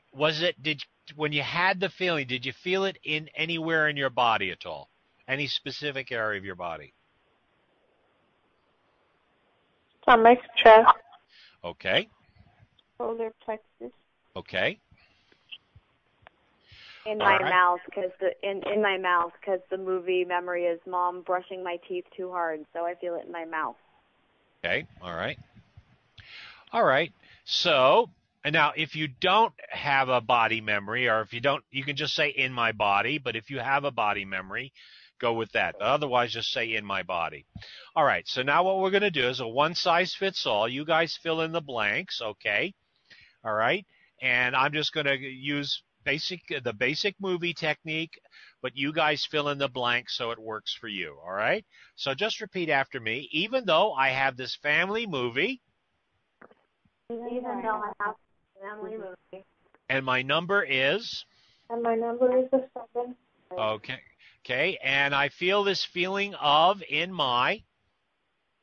when you had the feeling, did you feel it in anywhere in your body at all? Any specific area of your body? Stomach, chest. Okay. Solar plexus. Okay. In All my right. mouth, because in my mouth, because the movie memory is Mom brushing my teeth too hard, so I feel it in my mouth. Okay. All right. All right. So, and now if you don't have a body memory, or if you don't, you can just say in my body, but if you have a body memory, go with that. But otherwise, just say in my body. All right. So now what we're going to do is a one size fits all. You guys fill in the blanks. Okay. All right. And I'm just going to use the basic movie technique, but you guys fill in the blanks so it works for you. All right. So just repeat after me. Even though I have this family movie, Even though I have a family movie. and my number is, And my number is a 7. okay, okay, and I feel this feeling of in my,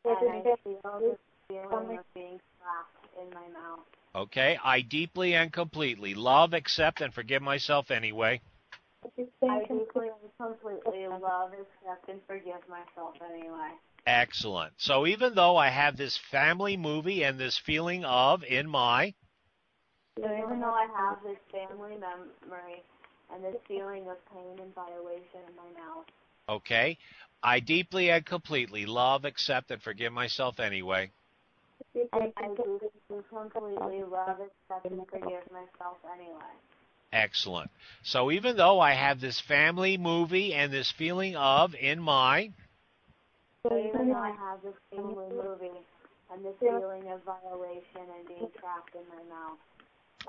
And I feel this feeling of being trapped in my mouth. okay, I deeply and completely love, accept, and forgive myself anyway. I deeply and completely love, accept, and forgive myself anyway. Excellent. So even though I have this family movie and this feeling of in my, Even though I have this family memory and this feeling of pain and violation in my mouth. okay, I deeply and completely love, accept, and forgive myself anyway. I deeply and completely love, accept, and forgive myself anyway. Excellent. So even though I have this family movie and this feeling of in my, So even though I have this family movie and this feeling of violation and being trapped in my mouth.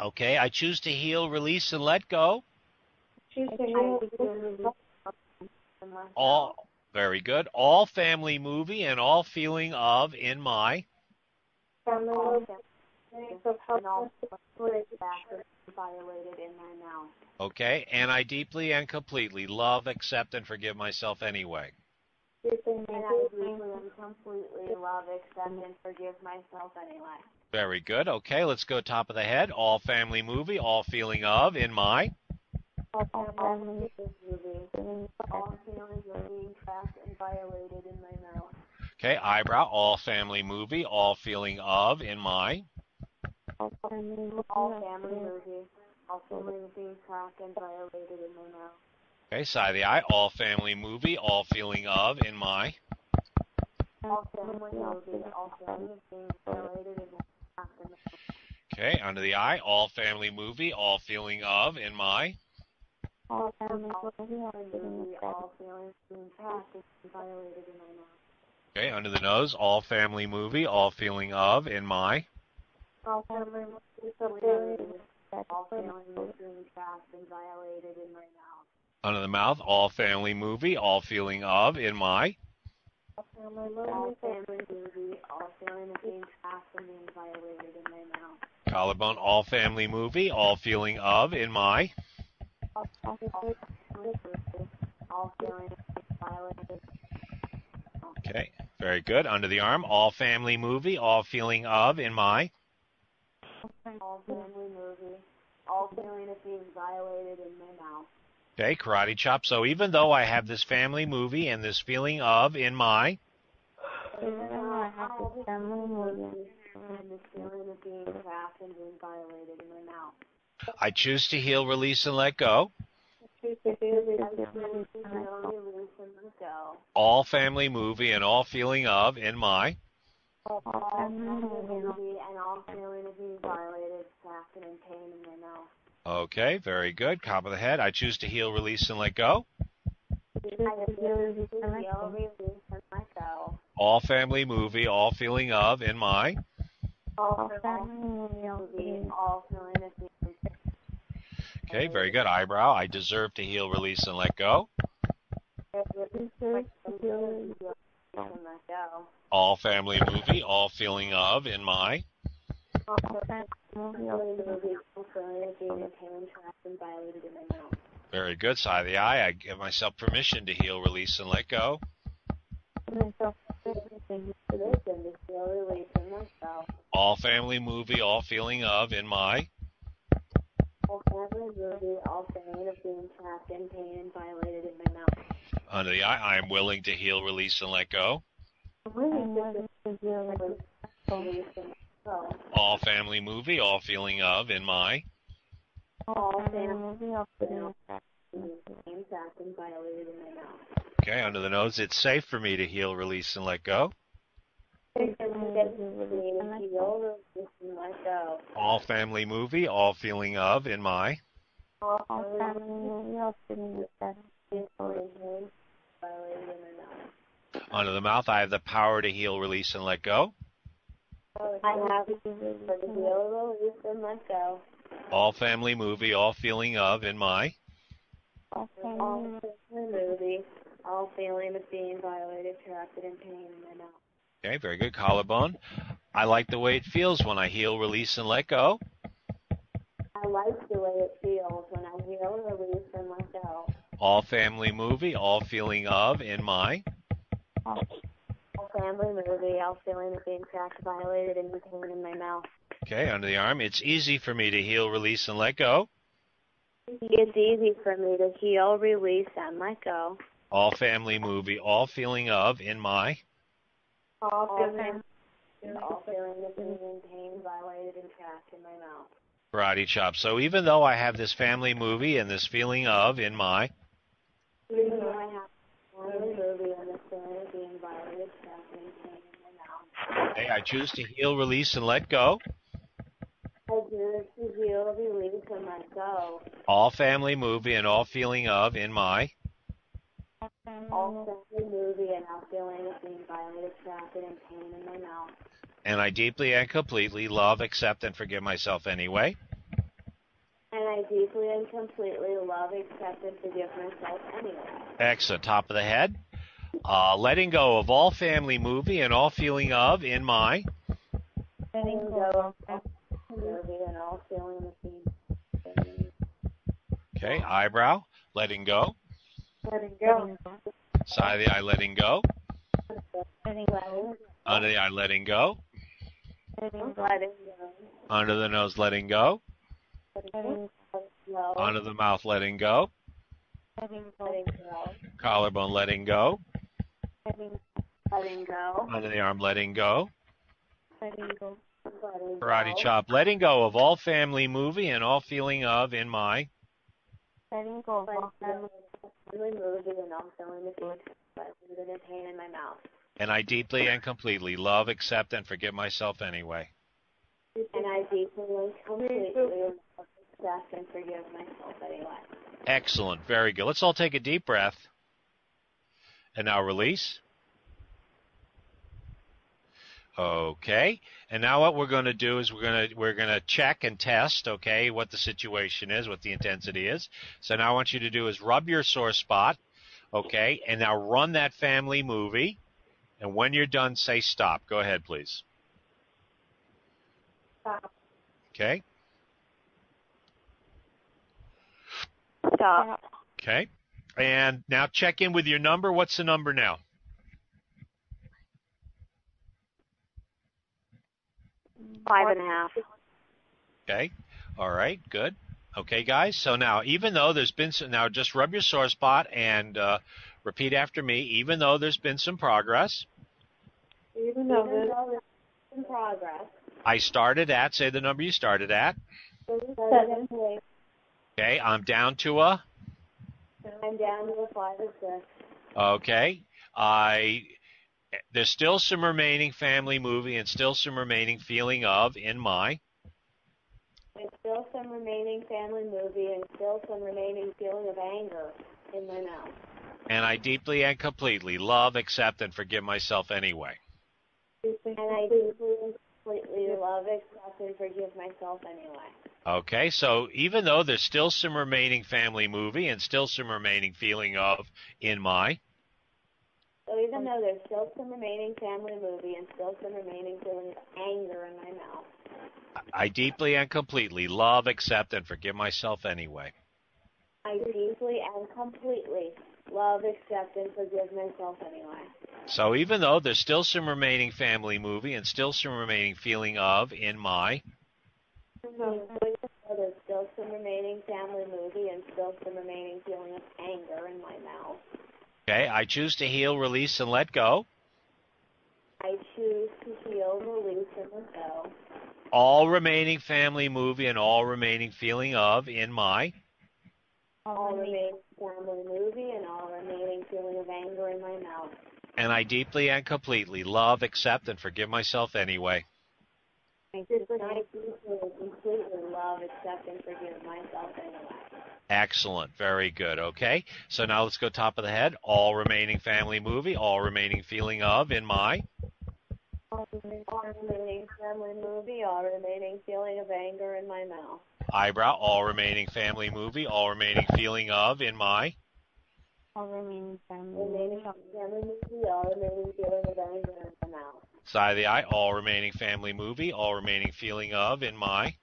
okay, I choose to heal, release, and let go. All, very good. All family movie and all feeling of in my, Violated in my mouth. okay, and I deeply and completely love, accept, and forgive myself anyway. And I deeply and completely love, accept, and forgive myself anyway. Very good. Okay, let's go top of the head. All family movie, all feeling of in my, All family movie, all feelings of being trapped and violated in my mouth. okay, eyebrow, all family movie, all feeling of in my, All family movie, all feelings of being trapped and violated in my mouth. okay, side of the eye, all family movie, all feeling of in my, All family movie, all feelings of being violated in my mouth. okay, under the eye, all family movie, all feeling of in my, All family movie, all feelings of being trapped and violated in my mouth. okay, under the nose, all family movie, all feeling of in my, All family movie, all feelings of being trapped and violated in my mouth. under the mouth, all family movie, all feeling of in my, All family movie, all feeling of being trapped and being violated in my mouth. collarbone, all family movie, all feeling of in my, All feeling of being violated. okay, very good, under the arm, all family movie, all feeling of in my, All family movie, all feeling of being violated in my mouth. Okay, karate chop. So even though I have this family movie and this feeling of in my, Even though I have this family movie and this feeling of being trapped and being violated in my mouth. I choose to heal, release, and let go. All family movie and all feeling of in my, All family movie and all feeling of being violated, trapped, and in pain in my mouth. Okay, very good. Top of the head. I choose to heal, release, and let go. All family movie, all feeling of in my. All family movie, all feeling of being. Okay, very good. Eyebrow. I deserve to heal, release, and let go. All family movie, all feeling of in my. Very good. Side of the eye. I give myself permission to heal, release, and let go. All family movie, all feeling of in my. All family movie, all feeling of being trapped in pain and violated in my mouth. Under the eye, I am willing to heal, release, and let go. All family movie, all feeling of in my. All family movie, all feeling of being trapped and violated in my mouth. Okay, under the nose, it's safe for me to heal, release, and let go. All family movie, all feeling of in my. All family movie, all feeling of being violated in my mouth. Under the mouth, I have the power to heal, release, and let go. I have the power to heal, release, and let go. All family movie, all feeling of in my. All family movie, all feeling of being violated, trapped, and in pain in my mouth. Okay, very good. Collarbone. I like the way it feels when I heal, release, and let go. I like the way it feels when I heal, release, and let go. All family movie, all feeling of in my. All family movie, all feeling of being trapped, violated, and in pain in my mouth. Okay, under the arm. It's easy for me to heal, release, and let go. It's easy for me to heal, release, and let go. All family movie, all feeling of in my. All feeling of being in pain, violated, and trapped in my mouth. Karate chop. So even though I have this family movie and this feeling of in my. Even though I have this family movie and this feeling of being violated, trapped, and in pain in my mouth. Okay, I choose to heal, release, and let go. I choose to heal, release, and let go. All family movie and all feeling of in my. All family movie and all feeling of being violated, trapped, and in pain in my mouth. And I deeply and completely love, accept, and forgive myself anyway. And I deeply and completely love, accept, and forgive myself anyway. Excellent. Top of the head. Letting go of all family movie and all feeling of in my. Letting go of movie and all feeling of being. Okay, eyebrow. Letting go. Letting go. Side of the eye, letting go. Letting go. Under the eye, letting go. Letting go. Under the nose, letting go. Letting go. Under the mouth, letting go. Letting go. Collarbone, letting go. Letting go. Under the arm, letting go. Letting go. Karate chop. Letting go of all family movie and all feeling of in my. Letting go of all family movie and all feeling of being violated and pain in my mouth. And I deeply and completely love, accept, and forgive myself anyway. And I deeply and completely accept and forgive myself anyway. Excellent. Very good. Let's all take a deep breath. And now release. Okay. And now what we're going to do is we're going to check and test, okay, what the situation is, what the intensity is. So now I want you to do is rub your sore spot, okay, and now run that family movie. And when you're done, say stop. Go ahead, please. Stop. Okay. Stop. Okay. And now check in with your number. What's the number now? 5.5. Okay. All right. Good. Okay, guys? So now, even though there's been some, now just rub your sore spot and repeat after me, even though there's been some progress. Even though there's some progress. I started at, say the number you started at. 7. Okay, I'm down to a? I'm down to a 5 or 6. Okay. There's still some remaining family movie and still some remaining feeling of in my. There's still some remaining family movie and still some remaining feeling of anger in my mouth. And I deeply and completely love, accept, and forgive myself anyway. And I deeply and completely love, accept, and forgive myself anyway. Okay, so even though there's still some remaining family movie and still some remaining feeling of in my. So even though there's still some remaining family movie and still some remaining feeling of anger in my mouth. I deeply and completely love, accept, and forgive myself anyway. I deeply and completely love, accept, and forgive myself anyway. So even though there's still some remaining family movie and still some remaining feeling of in my. So there's still some remaining family movie and still some remaining feeling of anger in my mouth. Okay, I choose to heal, release, and let go. I choose to heal, release, and let go. All remaining family movie and all remaining feeling of in my. All remaining family movie and all remaining feeling of anger in my mouth. And I deeply and completely love, accept, and forgive myself anyway. I deeply and completely love, accept, and forgive myself anyway. Excellent. Very good. Okay. So now let's go top of the head. All remaining family movie, all remaining feeling of in my. All remaining family movie, all remaining feeling of anger in my mouth. Eyebrow, all remaining family movie, all remaining feeling of in my. All remaining family movie, all remaining feeling of anger in my mouth. Side of the eye, all remaining family movie, all remaining feeling of in my.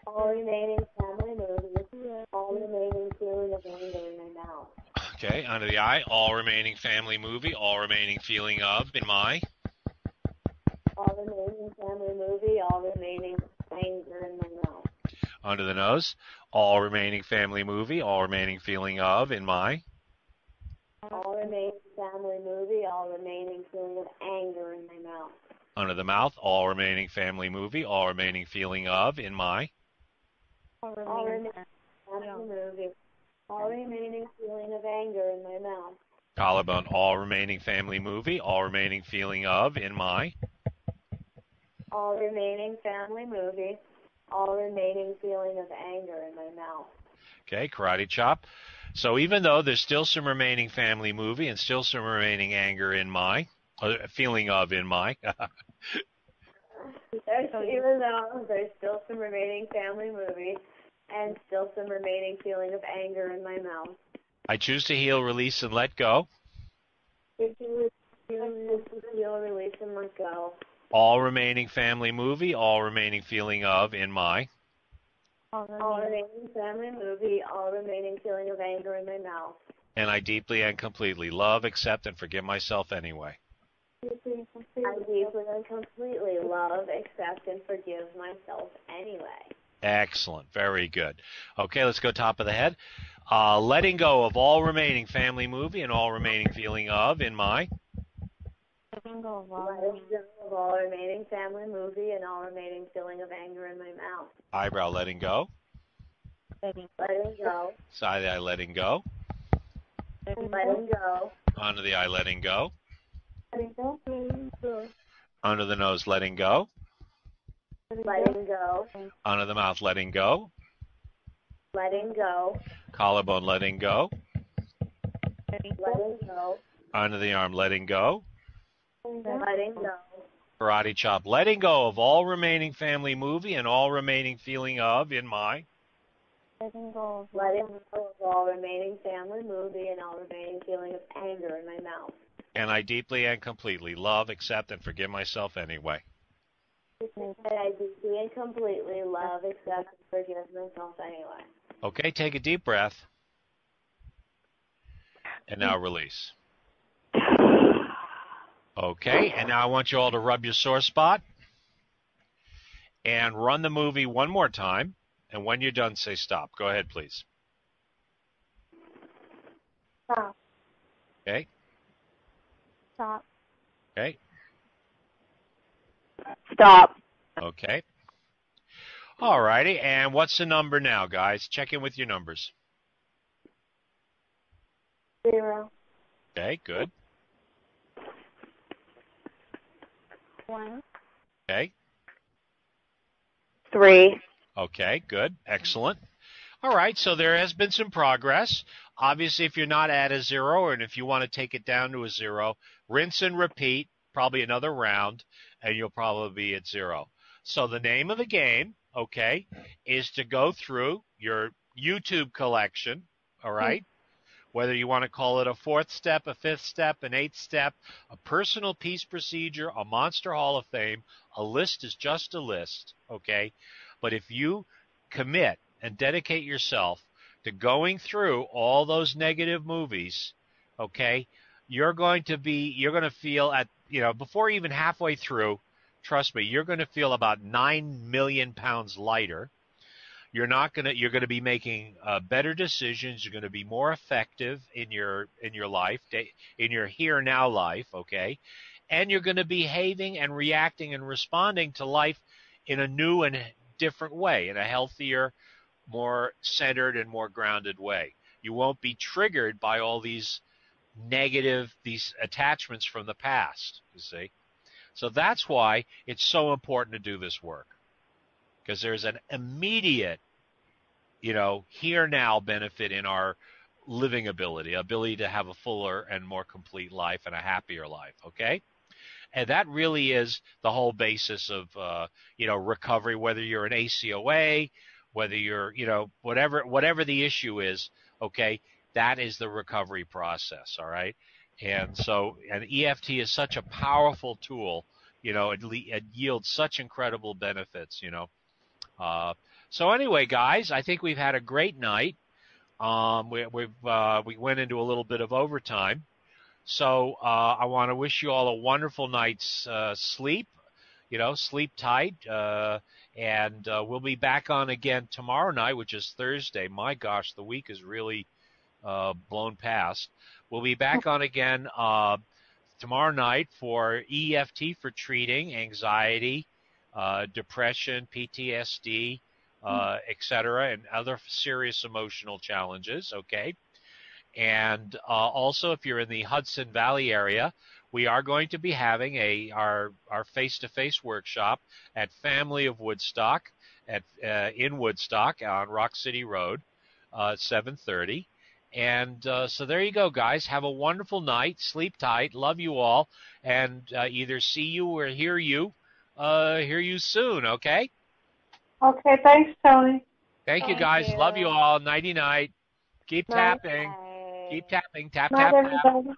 All remaining family movie, all remaining feeling of anger in my mouth. Okay, under the eye, all remaining family movie, all remaining feeling of in my. All remaining family movie, all remaining anger in my mouth. Under the nose, all remaining family movie, all remaining feeling of in my. All remaining family movie, all remaining feeling of anger in my mouth. Under the mouth, all remaining family movie, all remaining feeling of in my. All remaining family movie, all remaining feeling of anger in my mouth. Collarbone, all remaining family movie, all remaining feeling of in my. All remaining family movie, all remaining feeling of anger in my mouth. Okay, karate chop. So even though there's still some remaining family movie and still some remaining anger in my, feeling of in my. Even though there's still some remaining family movie and still some remaining feeling of anger in my mouth. I choose to heal, release, and let go. I choose to heal, release, and let go. All remaining family movie, all remaining feeling of in my. All remaining family movie, all remaining feeling of anger in my mouth. And I deeply and completely love, accept, and forgive myself anyway. I deeply and completely love, accept, and forgive myself anyway. Excellent. Very good. Okay, let's go top of the head. Letting go of all remaining family movie and all remaining feeling of in my. Letting go of all remaining family movie and all remaining feeling of anger in my mouth. Eyebrow letting go. Letting go. Side of the eye letting go. Letting go. Under the eye letting go. Letting go. Under the nose letting go. Letting go. Under the mouth letting go. Letting go. Collarbone letting go. Letting go. Under the arm letting go. Letting go. Karate chop. Letting go of all remaining family movie and all remaining feeling of in my. Letting go of all remaining family movie and all remaining feeling of anger in my mouth. And I deeply and completely love, accept, and forgive myself anyway. And I deeply and completely love, accept, and forgive myself anyway. Okay, take a deep breath. And now release. Okay, and now I want you all to rub your sore spot and run the movie one more time. And when you're done, say stop. Go ahead, please. Stop. Okay. Stop. Okay. Stop. Okay. All righty. And what's the number now, guys? Check in with your numbers. 0. Okay, good. 1. Okay. 3. Okay, good. Excellent. All right, so there has been some progress. Obviously, if you're not at a 0, and if you want to take it down to a 0, rinse and repeat, probably another round, and you'll probably be at 0. So the name of the game, okay, is to go through your YouTube collection, all right? Whether you want to call it a 4th step, a 5th step, an 8th step, a personal peace procedure, a Monster Hall of Fame, a list is just a list, okay? But if you commit and dedicate yourself to going through all those negative movies, okay, you're going to feel at, before even halfway through, trust me, you're going to feel about 9 million pounds lighter. You're going to be making better decisions. You're going to be more effective in your life, in your here now life, okay? And you're going to be behaving and reacting and responding to life in a new and different way, in a healthier, more centered and more grounded way. You won't be triggered by all these these attachments from the past, you see? So that's why it's so important to do this work, because there's an immediate, here now benefit in our living ability to have a fuller and more complete life and a happier life, okay? And that really is the whole basis of, recovery, whether you're an ACOA, whether you're, whatever the issue is, okay, that is the recovery process, all right? And so, and EFT is such a powerful tool, it yields such incredible benefits, So anyway, guys, I think we've had a great night. We went into a little bit of overtime. So I want to wish you all a wonderful night's sleep. Sleep tight. And we'll be back on again tomorrow night, which is Thursday. My gosh, the week is really blown past. We'll be back on again tomorrow night for EFT, for treating anxiety, depression, PTSD, etc., and other serious emotional challenges, okay? And also, if you're in the Hudson Valley area, we are going to be having our face-to-face workshop at Family of Woodstock in Woodstock on Rock City Road, 7:30. And so there you go, guys. Have a wonderful night. Sleep tight. Love you all, and either see you or hear you soon. Okay. Okay, thanks, Tony. Thank you, guys. Love you all. Nighty night. Keep tapping. Keep tapping. Tap, Night, tap, tap. everybody.